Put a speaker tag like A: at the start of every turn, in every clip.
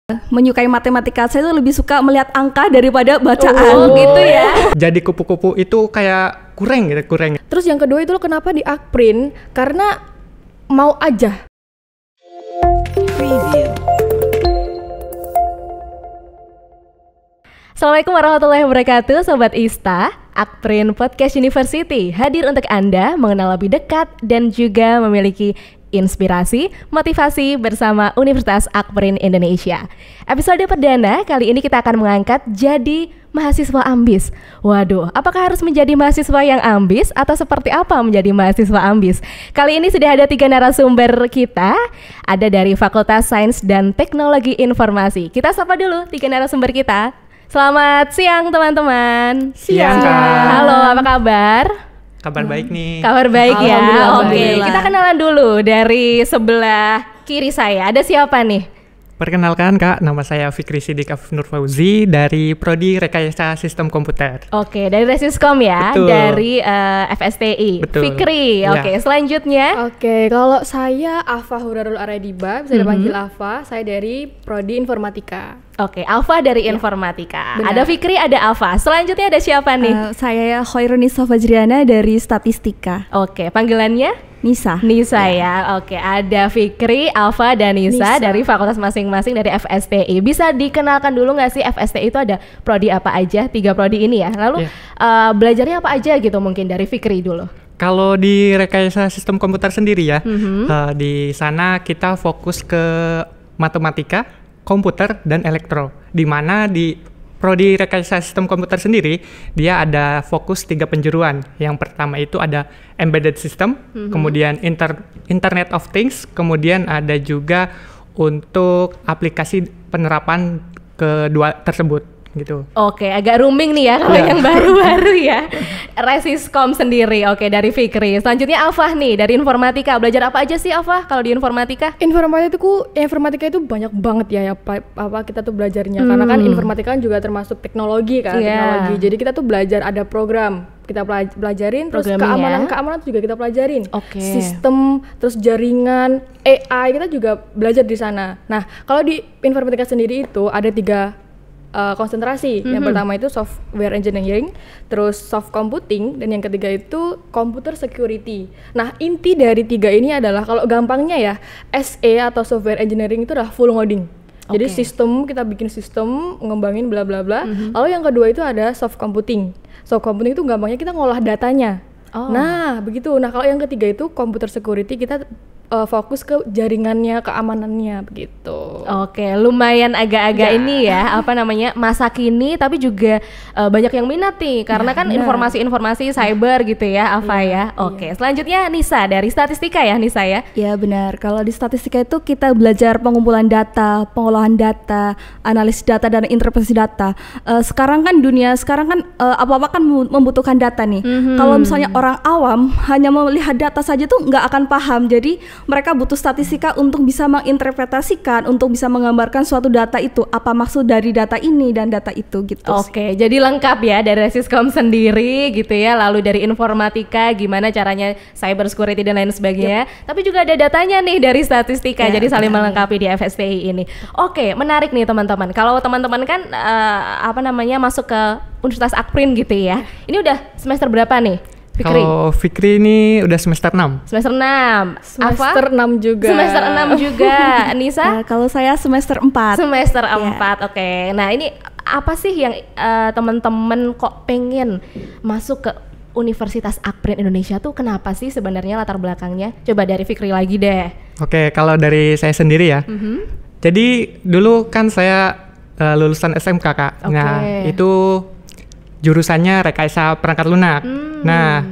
A: menyukai matematika. Saya tuh lebih suka melihat angka daripada bacaan.
B: Oh gitu ya.
C: Jadi kupu-kupu itu kayak kurang gitu, kurang.
B: Terus yang kedua itu lo kenapa di Akprin? Karena mau aja.
D: Preview.
E: Assalamualaikum warahmatullahi wabarakatuh, Sobat Ista. Akprin Podcast University hadir untuk Anda mengenal lebih dekat dan juga memiliki inspirasi, motivasi bersama Universitas Akprin Indonesia. Episode perdana kali ini kita akan mengangkat jadi mahasiswa ambis. Waduh, apakah harus menjadi mahasiswa yang ambis atau seperti apa menjadi mahasiswa ambis? Kali ini sudah ada 3 narasumber kita. Ada dari Fakultas Sains dan Teknologi Informasi. Kita sapa dulu 3 narasumber kita. Selamat siang teman-teman.
C: Siang, Kak.
E: Halo, apa kabar?
C: Kabar baik nih.
E: Kabar baik ya. Oke,
A: Alhamdulillah.
E: kita kenalan dulu dari sebelah kiri saya. Ada siapa nih?
C: Perkenalkan Kak, nama saya Fikri Sidik Afif Nur Fauzi dari Prodi Rekayasa Sistem Komputer.
E: Oke, dari Resiskom ya,
C: Betul.
E: dari FSTI.
C: Betul.
E: Fikri,
C: Ya.
E: oke. Selanjutnya,
B: Oke, kalau saya Afa Hurarul Aradiba, bisa dipanggil Afa. Saya dari Prodi Informatika.
E: oke, Alfa dari Informatika.
B: benar.
E: Ada Fikri, ada Alfa. Selanjutnya ada siapa nih?
A: Saya Khairunisa Fajriana dari Statistika.
E: Oke, panggilannya?
A: Nisa.
E: Nisa ya. Oke, ada Fikri, Alfa, dan Nisa dari fakultas masing-masing dari FSTI. Bisa dikenalkan dulu nggak sih FSTI itu ada prodi apa aja? 3 prodi ini ya. Lalu belajarnya apa aja gitu mungkin dari Fikri dulu.
C: Kalau di Rekayasa Sistem Komputer sendiri ya, di sana kita fokus ke matematika, komputer, dan elektro. Di mana di Prodi Rekayasa Sistem Komputer sendiri, dia ada fokus 3 penjuruan. Yang pertama itu ada Embedded System, kemudian Internet of Things, kemudian ada juga untuk aplikasi penerapan kedua tersebut gitu.
E: Oke, agak rooming nih ya kalau
C: Iya.
E: yang baru-baru ya. Resiskom sendiri, oke, dari Fikri. Selanjutnya Alfa nih, dari Informatika. Belajar apa aja sih Alfa kalau di Informatika?
B: Informatika itu banyak banget ya apa kita tuh belajarnya. Karena kan informatika kan juga termasuk teknologi kan,
E: Iya.
B: teknologi. Jadi kita tuh belajar ada program kita pelajarin, terus
E: Programming
B: keamanan juga kita pelajarin.
E: Oke.
B: Sistem, terus jaringan, AI kita juga belajar di sana. Nah, kalau di informatika sendiri itu ada 3 konsentrasi. Yang pertama itu software engineering, terus soft computing, dan yang ketiga itu computer security. Nah, inti dari 3 ini adalah kalau gampangnya ya, SE atau software engineering itu adalah full ngoding. Jadi
E: Oke.
B: sistem, kita bikin sistem, ngembangin bla bla bla. Lalu yang kedua itu ada soft computing. Soft computing itu gampangnya kita ngolah datanya.
E: Oh.
B: Nah, begitu. Nah, kalau yang ketiga itu computer security, kita fokus ke jaringannya, keamanannya begitu.
E: Oke, lumayan agak-agak
B: Ya.
E: ini ya, apa namanya, masa kini tapi juga banyak yang minat nih karena kan
B: benar.
E: informasi-informasi cyber gitu ya, Alfa ya. Oke, selanjutnya Nisa dari Statistika ya, Nisa ya.
A: Ya benar, kalau di statistika itu kita belajar pengumpulan data, pengolahan data, analisis data dan interpretasi data. Sekarang kan apa-apa kan membutuhkan data nih. Kalau misalnya orang awam hanya melihat data saja tuh nggak akan paham. Jadi mereka butuh statistika untuk bisa menginterpretasikan, untuk bisa menggambarkan suatu data itu, apa maksud dari data ini dan data itu gitu.
E: Oke, jadi lengkap ya dari Resiskom sendiri gitu ya, lalu dari Informatika gimana caranya cyber security dan lain sebagainya. Tapi juga ada datanya nih dari Statistika,
A: Ya,
E: jadi saling melengkapi di FSTI ini. Oke, menarik nih teman-teman. Kalau teman-teman kan masuk ke Universitas Akprin gitu ya. Ini udah semester berapa nih? Fikri?
C: Kalau Fikri ini udah semester 6.
E: Semester 6.
B: Semester 6 juga.
E: Semester 6 juga. Nisa?
A: Kalau saya semester 4.
E: Semester 4, oke. Nah ini apa sih yang teman-teman kok pengen masuk ke Universitas Akprin Indonesia tuh kenapa sih sebenarnya latar belakangnya? Coba dari Fikri lagi deh.
C: Oke, kalau dari saya sendiri ya. Jadi dulu kan saya lulusan SMK Kak.
E: Oke.
C: Nah, itu jurusannya rekayasa perangkat lunak. Nah,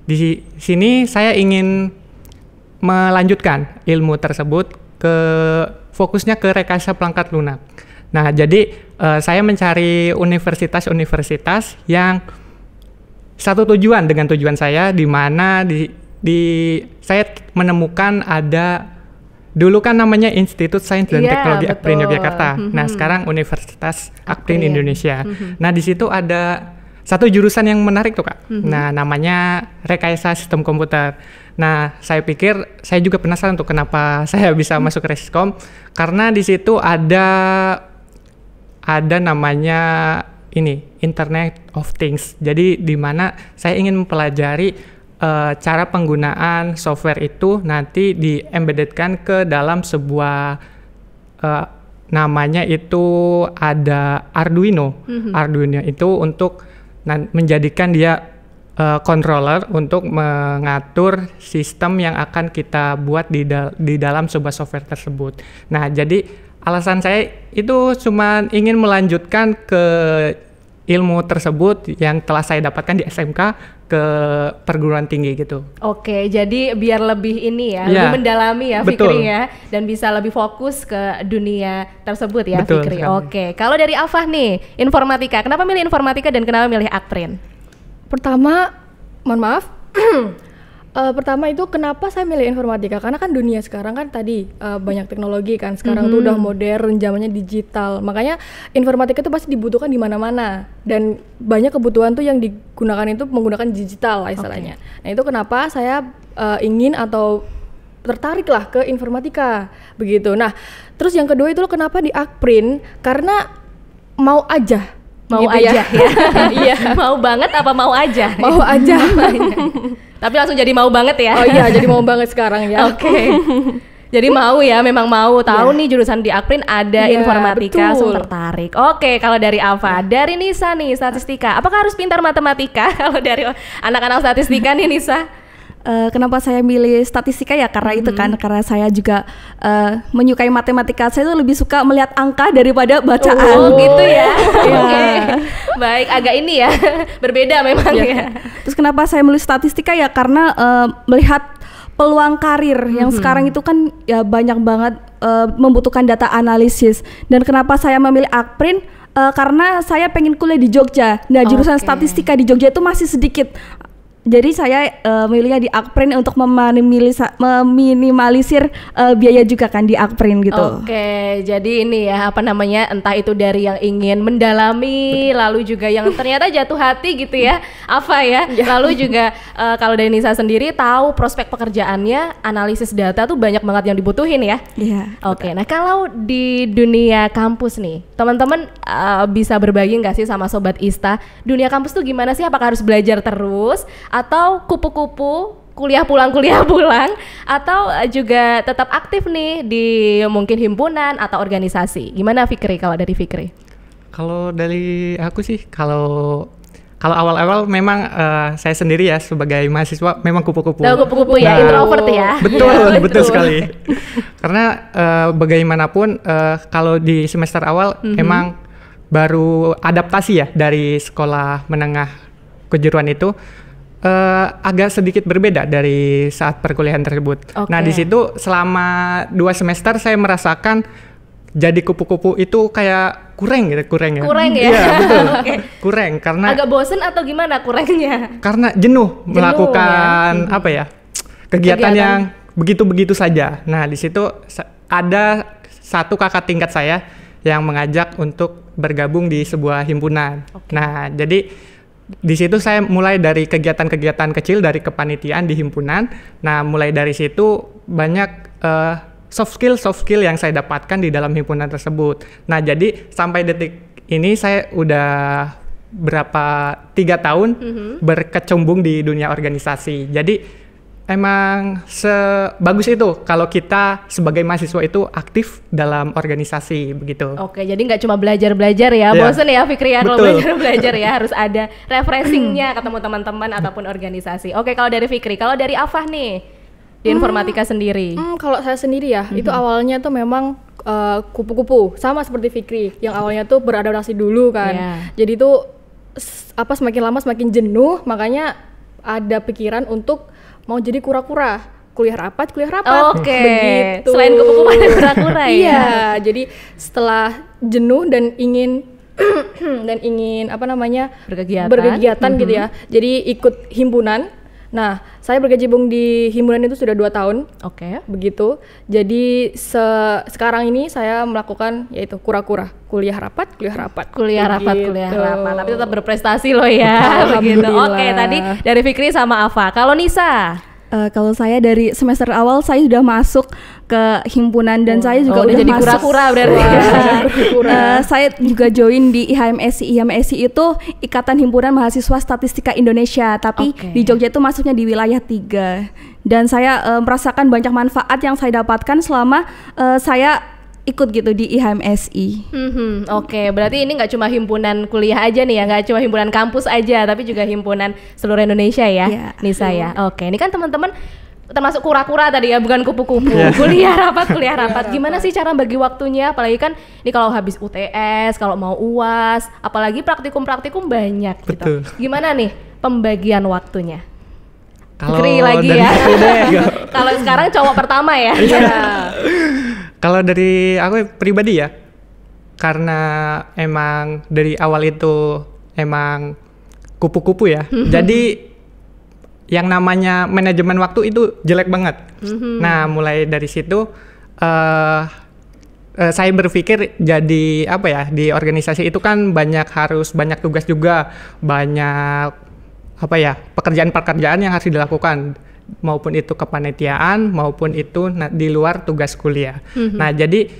C: di sini saya ingin melanjutkan ilmu tersebut fokusnya ke rekayasa perangkat lunak. Nah, jadi saya mencari universitas-universitas yang satu tujuan dengan tujuan saya, di mana saya menemukan ada dulu kan namanya Institut Sains dan
E: Iya,
C: Teknologi Akprin
E: betul.
C: Yogyakarta. Nah, sekarang Universitas Akprin
E: Akprin.
C: Indonesia. Nah, di situ ada satu jurusan yang menarik tuh Kak. Nah, namanya Rekayasa Sistem Komputer. Nah, saya pikir saya juga penasaran tuh kenapa saya bisa masuk Resiskom, karena di situ ada namanya ini Internet of Things. Jadi di mana saya ingin mempelajari cara penggunaan software itu nanti di-embeddedkan ke dalam sebuah namanya itu ada Arduino. Arduino itu untuk menjadikan dia controller untuk mengatur sistem yang akan kita buat di dalam sebuah software tersebut. Nah, jadi alasan saya itu cuma ingin melanjutkan ke ilmu tersebut yang telah saya dapatkan di SMK ke perguruan tinggi gitu.
E: Oke, jadi biar lebih ini ya, lebih mendalami ya Fikri ya, dan bisa lebih fokus ke dunia tersebut ya Fikri. Oke, kalau dari Afah nih, informatika, kenapa milih informatika dan kenapa milih Akprin?
B: Pertama, mohon maaf, pertama itu kenapa saya milih informatika, karena kan dunia sekarang kan tadi banyak teknologi kan, sekarang tuh udah modern, zamannya digital, makanya informatika itu pasti dibutuhkan di mana-mana dan banyak kebutuhan tuh yang digunakan itu menggunakan digital lah istilahnya. Nah itu kenapa saya ingin atau tertarik lah ke informatika begitu. Nah terus yang kedua itu kenapa di Akprin, karena mau aja.
E: Mau gitu aja ya. Iya. Mau banget apa mau aja?
B: Mau aja.
E: Tapi langsung jadi mau banget ya.
B: Oh iya, jadi mau banget sekarang ya.
E: Oke. Jadi mau ya, memang mau tahu nih jurusan di Akprin ada informatika, langsung tertarik. Oke, kalau dari Ava, dari Nisa nih statistika. Apakah harus pintar matematika kalau dari anak-anak statistika nih Nisa?
A: Kenapa saya milih statistika ya karena itu kan, karena saya juga menyukai matematika. Saya tuh lebih suka melihat angka daripada bacaan.
E: Oh gitu ya. Oke. Baik, agak ini ya berbeda memang ya.
A: Terus kenapa saya milih statistika ya karena melihat peluang karir yang sekarang itu kan ya banyak banget membutuhkan data analisis. Dan kenapa saya memilih Akprin? Karena saya pengen kuliah di Jogja. Nah jurusan statistika di Jogja itu masih sedikit. Jadi saya milihnya di Akprin untuk meminimalisir biaya juga kan di Akprin gitu.
E: Oke, jadi ini ya apa namanya, entah itu dari yang ingin mendalami, lalu juga yang ternyata jatuh hati gitu ya, apa ya. Lalu juga kalau dari Nisa sendiri tahu prospek pekerjaannya, analisis data tuh banyak banget yang dibutuhin ya.
A: Iya.
E: Oke, nah kalau di dunia kampus nih, teman-teman bisa berbagi nggak sih sama Sobat Ista, dunia kampus tuh gimana sih? Apakah harus belajar terus? Atau kupu-kupu kuliah pulang atau juga tetap aktif nih di mungkin himpunan atau organisasi? Gimana Fikri, kalau dari Fikri?
C: Kalau dari aku sih, kalau awal-awal memang saya sendiri ya sebagai mahasiswa memang kupu-kupu.
E: Kupu-kupu ya, introvert ya.
C: Betul sekali. Karena bagaimanapun kalau di semester awal emang baru adaptasi ya dari sekolah menengah kejuruan itu. Agak sedikit berbeda dari saat perkuliahan tersebut. Nah di situ selama 2 semester saya merasakan jadi kupu-kupu itu kayak kurang ya.
E: Kurang ya?
C: Iya betul. Kurang karena
E: agak bosen atau gimana kurangnya?
C: Karena jenuh melakukan apa ya, kegiatan yang begitu-begitu saja. Nah di situ ada satu kakak tingkat saya yang mengajak untuk bergabung di sebuah himpunan. Nah jadi di situ saya mulai dari kegiatan-kegiatan kecil dari kepanitiaan di himpunan. Nah, mulai dari situ banyak soft skill yang saya dapatkan di dalam himpunan tersebut. Nah, jadi sampai detik ini saya udah 3 tahun berkecimpung di dunia organisasi. Jadi emang sebagus itu kalau kita sebagai mahasiswa itu aktif dalam organisasi begitu.
E: Oke, jadi nggak cuma belajar ya, bosen ya Fikri ya kalau belajar ya, harus ada refreshingnya ketemu teman-teman ataupun organisasi. Oke, kalau dari Fikri, kalau dari Afah nih di informatika sendiri.
B: Kalau saya sendiri ya, itu awalnya tuh memang kupu-kupu, sama seperti Fikri yang awalnya tuh beradaptasi dulu kan. Jadi tuh semakin lama semakin jenuh, makanya ada pikiran untuk mau jadi kura-kura, kuliah rapat.
E: Oke.
B: Begitu.
E: Selain kupu-kupu ada kura-kura ya.
B: Iya, jadi setelah jenuh dan ingin berkegiatan gitu ya. Jadi ikut himpunan. Nah, saya berkecimpung di himpunan itu sudah 2 tahun.
E: Oke.
B: Begitu. Jadi sekarang ini saya melakukan yaitu kura-kura, kuliah rapat.
E: Tapi tetap berprestasi loh ya. Begitu. Oke, tadi dari Fikri sama Ava. Kalau Nisa?
A: Kalau saya dari semester awal saya sudah masuk ke himpunan dan saya juga udah
E: jadi
A: masuk.
E: kura-kura berarti.
A: Saya juga join di IHMSI. IHMSI itu Ikatan Himpunan Mahasiswa Statistika Indonesia, tapi di Jogja itu masuknya di wilayah 3. Dan saya merasakan banyak manfaat yang saya dapatkan selama saya ikut gitu di IHMSI.
E: Oke, berarti ini nggak cuma himpunan kuliah aja nih ya, nggak cuma himpunan kampus aja, tapi juga himpunan seluruh Indonesia ya, Nisa ya. Oke, ini kan teman-teman termasuk kura-kura tadi ya, bukan kupu-kupu. Kuliah rapat. Gimana sih cara bagi waktunya? Apalagi kan ini kalau habis UTS, kalau mau UAS, apalagi praktikum banyak gitu. Gimana nih pembagian waktunya? Fikri lagi ya. Kalau sekarang cowok pertama ya.
C: Kalau dari aku pribadi ya, karena emang dari awal itu emang kupu-kupu ya, jadi yang namanya manajemen waktu itu jelek banget. Nah, mulai dari situ saya berpikir jadi apa ya, di organisasi itu kan harus banyak tugas juga, banyak apa ya, pekerjaan-pekerjaan yang harus dilakukan, maupun itu kepanitiaan maupun itu di luar tugas kuliah. Nah, jadi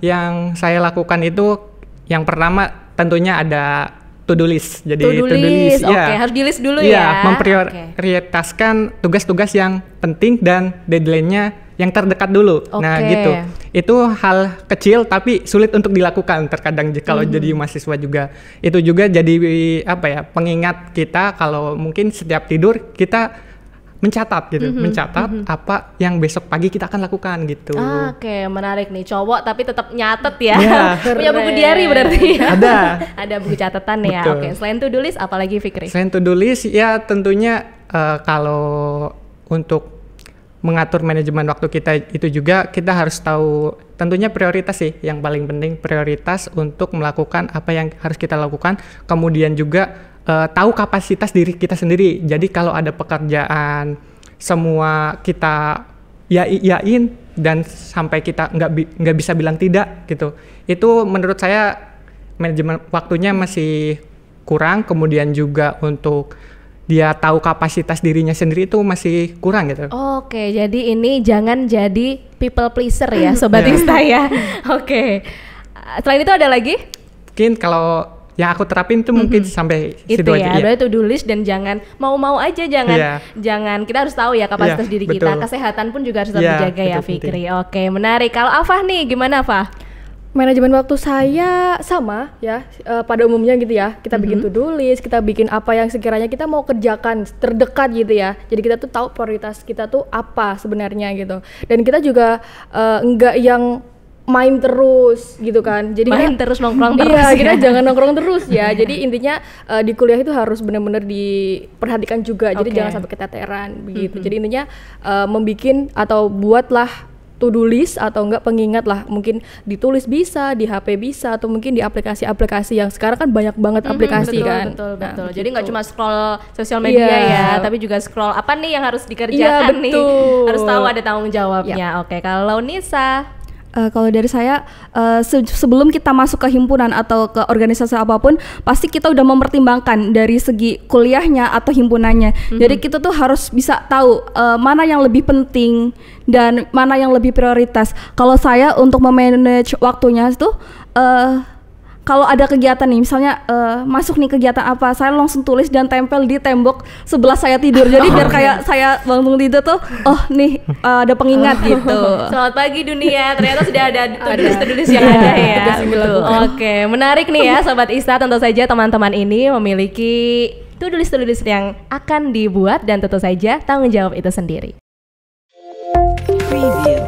C: yang saya lakukan itu yang pertama tentunya ada to-do list. Jadi to-do list
E: harus di-list dulu ya.
C: Memprioritaskan tugas-tugas yang penting dan deadline-nya yang terdekat dulu. Nah, gitu. Itu hal kecil tapi sulit untuk dilakukan terkadang kalau jadi mahasiswa juga. Itu juga jadi apa ya, pengingat kita kalau mungkin setiap tidur kita mencatat gitu, apa yang besok pagi kita akan lakukan gitu.
E: Oke, menarik nih, cowok tapi tetap nyatet ya. Punya buku diary berarti. Ada buku catatan ya. Oke, selain to do list apalagi Fikri?
C: Selain to do list ya tentunya kalau untuk mengatur manajemen waktu kita itu juga kita harus tahu tentunya prioritas sih, yang paling penting prioritas untuk melakukan apa yang harus kita lakukan, kemudian juga tahu kapasitas diri kita sendiri. Jadi kalau ada pekerjaan semua kita yain dan sampai kita nggak bisa bilang tidak gitu, itu menurut saya manajemen waktunya masih kurang. Kemudian juga untuk dia tahu kapasitas dirinya sendiri itu masih kurang gitu.
E: Oke, jadi ini jangan jadi people pleaser ya Sobat Ista ya. Oke, selain itu ada lagi?
C: Mungkin kalau yang aku terapin itu mungkin sampai
E: itu ya, berarti to-do list dan jangan mau-mau aja, jangan, kita harus tahu ya kapasitas diri kita, kesehatan pun juga harus dijaga ya Fikri. Oke, menarik. Kalau Afah nih, gimana Afah?
B: Manajemen waktu saya sama ya, pada umumnya gitu ya, kita bikin to-do list, kita bikin apa yang sekiranya kita mau kerjakan terdekat gitu ya, jadi kita tuh tahu prioritas kita tuh apa sebenarnya gitu, dan kita juga enggak yang main terus gitu kan, jadi
E: main terus nongkrong terus.
B: Iya, kita jangan nongkrong terus ya. Jadi intinya di kuliah itu harus benar-benar diperhatikan juga. Jadi jangan sampai keteteran begitu. Jadi intinya membikin atau buatlah to-do list atau enggak pengingat lah, mungkin ditulis bisa, di HP bisa, atau mungkin di aplikasi-aplikasi yang sekarang kan banyak banget aplikasi kan.
E: Betul. Jadi nggak cuma scroll sosial media ya, tapi juga scroll apa nih yang harus dikerjakan nih. Harus tahu ada tanggung jawabnya. Oke, kalau Nisa?
A: Kalau dari saya, sebelum kita masuk ke himpunan atau ke organisasi apapun, pasti kita udah mempertimbangkan dari segi kuliahnya atau himpunannya. Jadi kita tuh harus bisa tahu mana yang lebih penting dan mana yang lebih prioritas. Kalau saya untuk memanage waktunya itu, kalau ada kegiatan nih, misalnya masuk nih kegiatan apa, saya langsung tulis dan tempel di tembok sebelah saya tidur. Jadi biar kayak saya bangun tidur tuh, oh nih ada pengingat gitu.
E: Selamat pagi dunia, ternyata sudah ada to-do list yang ada ya. Oke, menarik ih ya Sobat Ista. Tentu saja teman-teman ini memiliki to-do list yang akan dibuat dan tentu saja tanggung jawab itu sendiri. Preview.